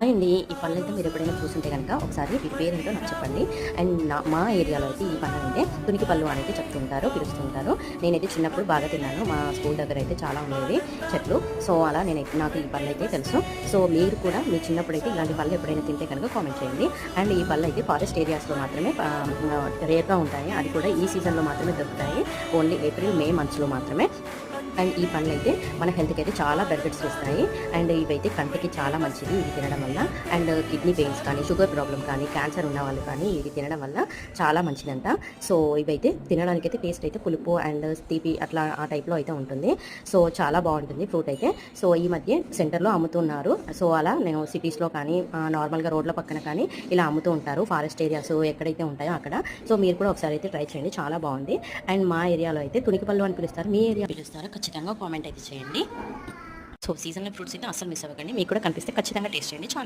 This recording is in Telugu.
హాయ్ అండి. ఈ పళ్ళైతే మీరు ఎప్పుడైనా చూసుంటే కనుక ఒకసారి వీటి పేరేంటో నాకు చెప్పండి. అండ్ మా ఏరియాలో అయితే ఈ పళ్ళంటే తునికి పళ్ళు అని అయితే చెప్తుంటారు, పిలుస్తుంటారు. నేనైతే చిన్నప్పుడు బాగా తిన్నాను. మా స్కూల్ దగ్గర అయితే చాలా ఉండేవి చెట్లు. సో అలా నాకు ఈ పళ్ళు అయితే తెలుసు. సో మీరు కూడా మీ చిన్నప్పుడైతే ఇలాంటి పళ్ళు ఎప్పుడైనా తింటే కనుక కామెంట్ చేయండి. అండ్ ఈ పళ్ళు అయితే ఫారెస్ట్ ఏరియాస్లో మాత్రమే రేర్గా ఉంటాయి. అది కూడా ఈ సీజన్లో మాత్రమే దొరుకుతాయి. ఓన్లీ ఏప్రిల్ మే మంత్స్లో మాత్రమే. అండ్ ఈ పండ్లు అయితే మన హెల్త్కి అయితే చాలా బెనిఫిట్స్ వస్తాయి. అండ్ ఇవైతే కంటికి చాలా మంచిది ఇవి తినడం వల్ల. అండ్ కిడ్నీ పెయిన్స్ కానీ, షుగర్ ప్రాబ్లం కానీ, క్యాన్సర్ ఉన్న వాళ్ళు కానీ ఇవి తినడం వల్ల చాలా మంచిదంట. సో ఇవైతే తినడానికి అయితే టేస్ట్ అయితే పులుపు అండ్ తీపి అట్లా ఆ టైప్లో అయితే ఉంటుంది. సో చాలా బాగుంటుంది ఫ్రూట్ అయితే. సో ఈ మధ్య సెంటర్లో అమ్ముతున్నారు. సో అలా నేను సిటీస్లో కానీ నార్మల్గా రోడ్ల పక్కన కానీ ఇలా అమ్ముతూ ఉంటారు. ఫారెస్ట్ ఏరియాస్ ఎక్కడైతే ఉంటాయో అక్కడ. సో మీరు కూడా ఒకసారి అయితే ట్రై చేయండి, చాలా బాగుంది. అండ్ మా ఏరియాలో అయితే తునికిపళ్ళు అని పిలుస్తారు. మీ ఏరియా పిలుస్తారా? ఖచ్చితంగా కామెంట్ అయితే చేయండి. సో సీజనల్ ఫ్రూట్స్ అయితే అస్సలు మిస్ అవ్వకండి. మీకు కూడా కనిపిస్తే ఖచ్చితంగా టేస్ట్ చేయండి. చాలా